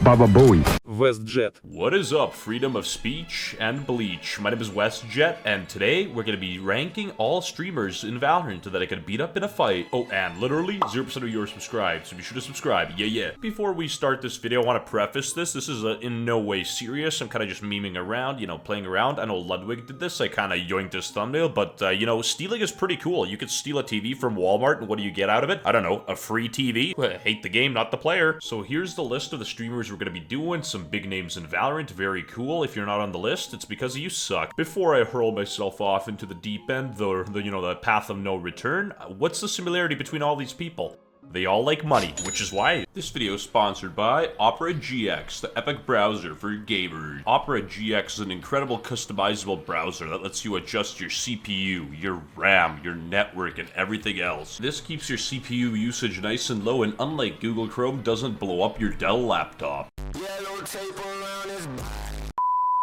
Baba Booey. WestJett. What is up, freedom of speech and bleach? My name is WestJett, and today we're gonna be ranking all streamers in Valorant that I could beat up in a fight. Oh, and literally 0% of you are subscribed, so be sure to subscribe. Yeah. Before we start this video, I want to preface this. This is in no way serious. I'm kind of just memeing around, playing around. I know Ludwig did this. I kind of yoinked his thumbnail, but stealing is pretty cool. You could steal a TV from Walmart, and what do you get out of it? I don't know, a free TV. Hate the game, not the player. So here's the list of the streamers we're gonna be doing. Some big names in Valorant, very cool. If you're not on the list, it's because you suck. Before I hurl myself off into the deep end, the path of no return, what's the similarity between all these people? They all like money, which is why this video is sponsored by Opera GX, the epic browser for gamers. Opera GX is an incredible customizable browser that lets you adjust your CPU, your RAM, your network, and everything else. This keeps your CPU usage nice and low, and unlike Google Chrome, doesn't blow up your Dell laptop. Yellow tape around his body.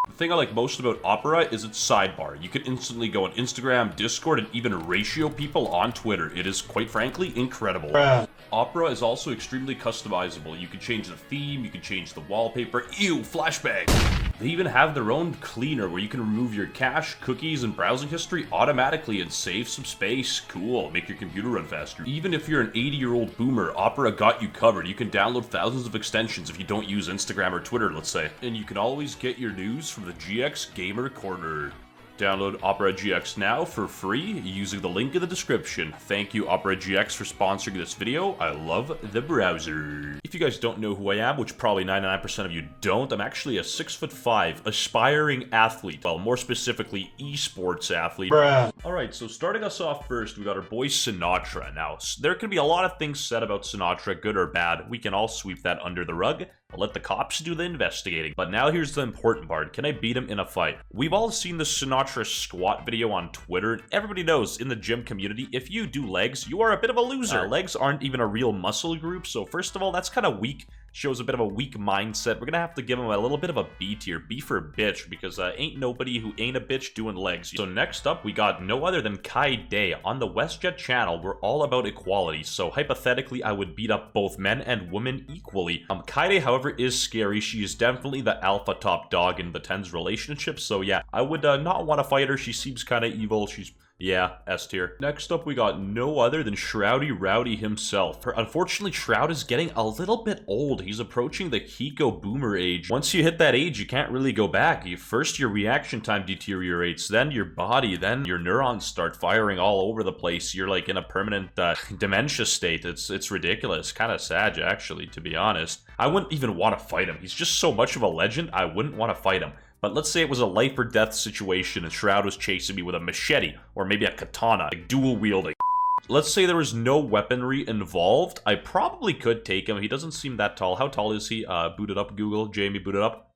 The thing I like most about Opera is its sidebar. You can instantly go on Instagram, Discord, and even ratio people on Twitter. It is, quite frankly, incredible. Opera is also extremely customizable. You can change the theme, you can change the wallpaper. Ew, flashbang! They even have their own cleaner where you can remove your cache, cookies, and browsing history automatically and save some space. Cool, make your computer run faster. Even if you're an 80-year-old boomer, Opera got you covered. You can download thousands of extensions if you don't use Instagram or Twitter, let's say. And you can always get your news from the GX Gamer Corner. Download Opera GX now for free using the link in the description. Thank you, Opera GX, for sponsoring this video. I love the browser. If you guys don't know who I am, which probably 99% of you don't, I'm actually a 6'5" aspiring athlete. Well, more specifically, esports athlete. Alright, so starting us off first, we got our boy Sinatra. Now, there can be a lot of things said about Sinatra, good or bad. We can all sweep that under the rug. I'll let the cops do the investigating. But now here's the important part. Can I beat him in a fight? We've all seen the Sinatra squat video on Twitter. Everybody knows in the gym community, if you do legs, you are a bit of a loser. Legs aren't even a real muscle group, so first of all, that's kind of weak. Shows a bit of a weak mindset. We're gonna have to give him a little bit of a B tier. B for bitch, because ain't nobody who ain't a bitch doing legs. So next up, we got no other than Kai Day. On the WestJett channel, we're all about equality, so hypothetically, I would beat up both men and women equally. Kai Day, however, is scary. She is definitely the alpha top dog in the Tens relationship, so yeah, I would not want to fight her. She seems kind of evil. Yeah, S tier. Next up, we got no other than Shroudy Rowdy himself. Unfortunately, Shroud is getting a little bit old. He's approaching the Hiko boomer age. Once you hit that age, you can't really go back. First, your reaction time deteriorates, then your body, then your neurons start firing all over the place. You're like in a permanent dementia state. It's ridiculous. Kind of sad, actually, to be honest. I wouldn't even want to fight him. He's just so much of a legend, I wouldn't want to fight him. But let's say it was a life or death situation and Shroud was chasing me with a machete or maybe a katana, like dual wielding. Let's say there was no weaponry involved. I probably could take him. He doesn't seem that tall. How tall is he? Booted up, Google. Jamie, booted up.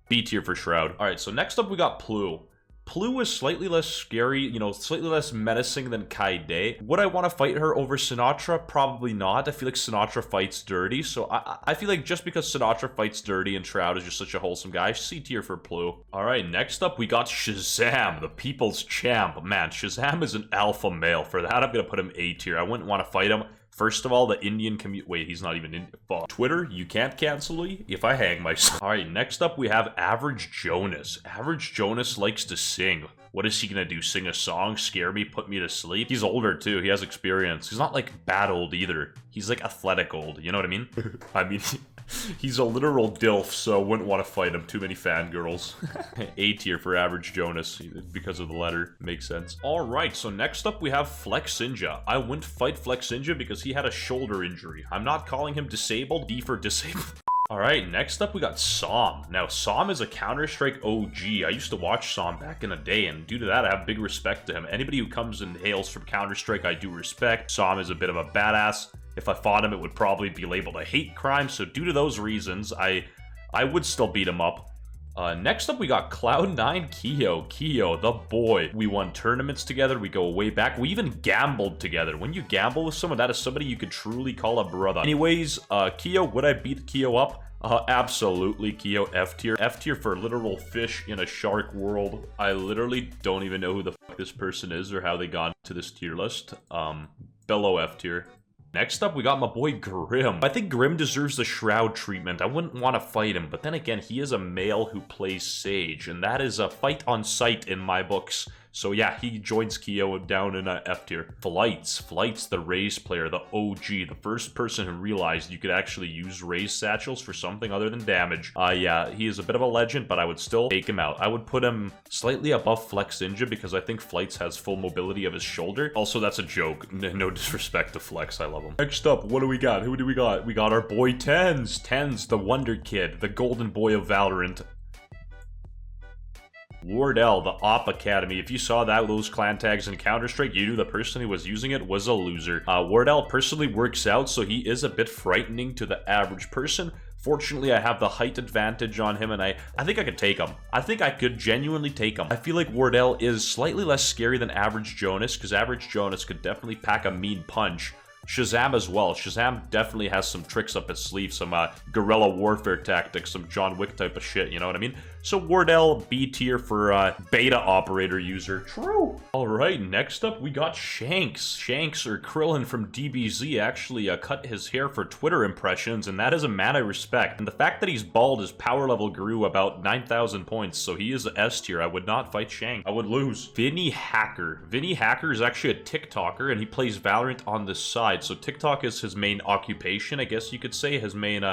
B tier for Shroud. All right, so next up we got Plu. Plu is slightly less scary, slightly less menacing than Kai Day. Would I want to fight her over Sinatra? Probably not. I feel like Sinatra fights dirty, so I feel like just because Sinatra fights dirty and Shroud is just such a wholesome guy, C tier for Plu. Alright, next up we got Shazam, the people's champ. Man, Shazam is an alpha male. For that, I'm gonna put him A tier. I wouldn't want to fight him. First of all, the Indian community. Wait, he's not even in. Twitter, you can't cancel me if I hang myself. Alright, next up we have Average Jonas. Average Jonas likes to sing. What is he gonna do? Sing a song? Scare me? Put me to sleep? He's older too. He has experience. He's not like bad old either. He's like athletic old. You know what I mean? I mean, he's a literal dilf, so I wouldn't want to fight him. Too many fangirls. A tier for Average Jonas because of the letter. Makes sense. Alright, so next up we have Flexinja. I wouldn't fight Flexinja because he had a shoulder injury. I'm not calling him disabled. D for disabled. Alright, next up we got Som. Now, Som is a Counter-Strike OG. I used to watch Som back in the day, and due to that, I have big respect to him. Anybody who comes and hails from Counter-Strike, I do respect. Som is a bit of a badass. If I fought him, it would probably be labeled a hate crime, so due to those reasons, I would still beat him up. Next up, we got Cloud9 Keo, the boy. We won tournaments together, we go way back, we even gambled together. When you gamble with someone, that is somebody you could truly call a brother. Anyways, Keo, would I beat Keo up? Absolutely, Keo, F tier. F tier for literal fish in a shark world. I literally don't even know who the fuck this person is or how they got to this tier list. Below F tier. Next up, we got my boy Grim. I think Grim deserves the Shroud treatment. I wouldn't want to fight him, but then again, he is a male who plays Sage, and that is a fight on sight in my books. So yeah, he joins Keo down in F tier. Flights, the Raze player, the OG, the first person who realized you could actually use Raze satchels for something other than damage. Yeah, he is a bit of a legend, but I would still take him out. I would put him slightly above Flex Ninja because I think Flights has full mobility of his shoulder. Also, that's a joke. No disrespect to Flex, I love him. Next up, what do we got? Who do we got? We got our boy Tens. Tens, the Wonder Kid, the golden boy of Valorant. Wardell, the Op Academy. If you saw those clan tags in Counter-Strike, you knew the person who was using it was a loser. Wardell personally works out, so he is a bit frightening to the average person. Fortunately, I have the height advantage on him, and I think I could take him. I think I could genuinely take him. I feel like Wardell is slightly less scary than Average Jonas, because Average Jonas could definitely pack a mean punch. Shazam as well. Shazam definitely has some tricks up his sleeve, some guerrilla warfare tactics, some John Wick type of shit, you know what I mean? So Wardell, B tier for beta operator user. True. Alright, next up we got Shanks. Shanks, or Krillin from DBZ, actually cut his hair for Twitter impressions, and that is a man I respect. And the fact that he's bald, his power level grew about 9,000 points, so he is S tier. I would not fight Shanks. I would lose. Vinny Hacker. Vinny Hacker is actually a TikToker, and he plays Valorant on the side. So TikTok is his main occupation, I guess you could say, his main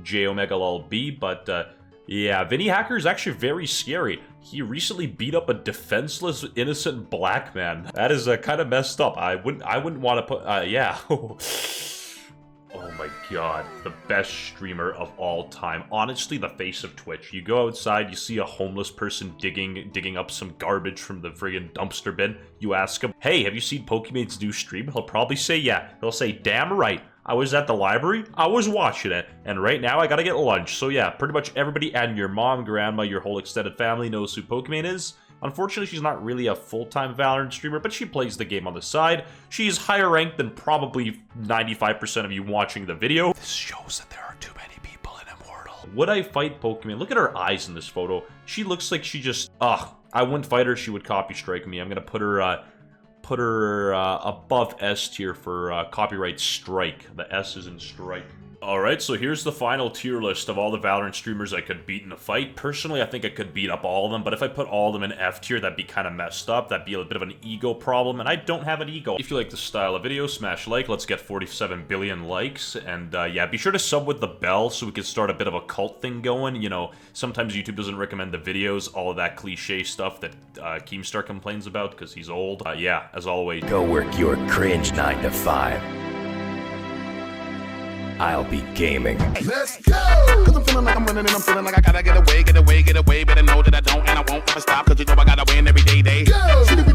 J-Omega-LL-B, but yeah, Vinny Hacker is actually very scary. He recently beat up a defenseless, innocent black man. That is kind of messed up. I wouldn't want to put, yeah. Oh my god, the best streamer of all time. Honestly, the face of Twitch. You go outside, you see a homeless person digging up some garbage from the friggin' dumpster bin. You ask him, hey, have you seen Pokemon's new stream? He'll probably say yeah. He'll say, damn right. I was at the library, I was watching it, and right now I gotta get lunch. So yeah, pretty much everybody and your mom, grandma, your whole extended family knows who Pokemon is. Unfortunately, she's not really a full-time Valorant streamer, but she plays the game on the side. She's higher ranked than probably 95% of you watching the video. This shows that there are too many people in Immortal. Would I fight Pokemon? Look at her eyes in this photo. She looks like she just, I wouldn't fight her. She would copy strike me. I'm gonna put her above S tier for copyright strike. The S is in strike. Alright, so here's the final tier list of all the Valorant streamers I could beat in a fight. Personally, I think I could beat up all of them, but if I put all of them in F tier, that'd be kind of messed up. That'd be a bit of an ego problem, and I don't have an ego. If you like this style of video, smash like. Let's get 47 billion likes, and yeah, be sure to sub with the bell so we can start a bit of a cult thing going. You know, sometimes YouTube doesn't recommend the videos, all of that cliche stuff that Keemstar complains about because he's old. Yeah, as always. Go work your cringe 9 to 5. I'll be gaming. Let's go! Cause I'm feeling like I'm running and I'm feeling like I gotta get away. Better know that I don't and I won't ever stop. Cause you know I gotta win every day. Go!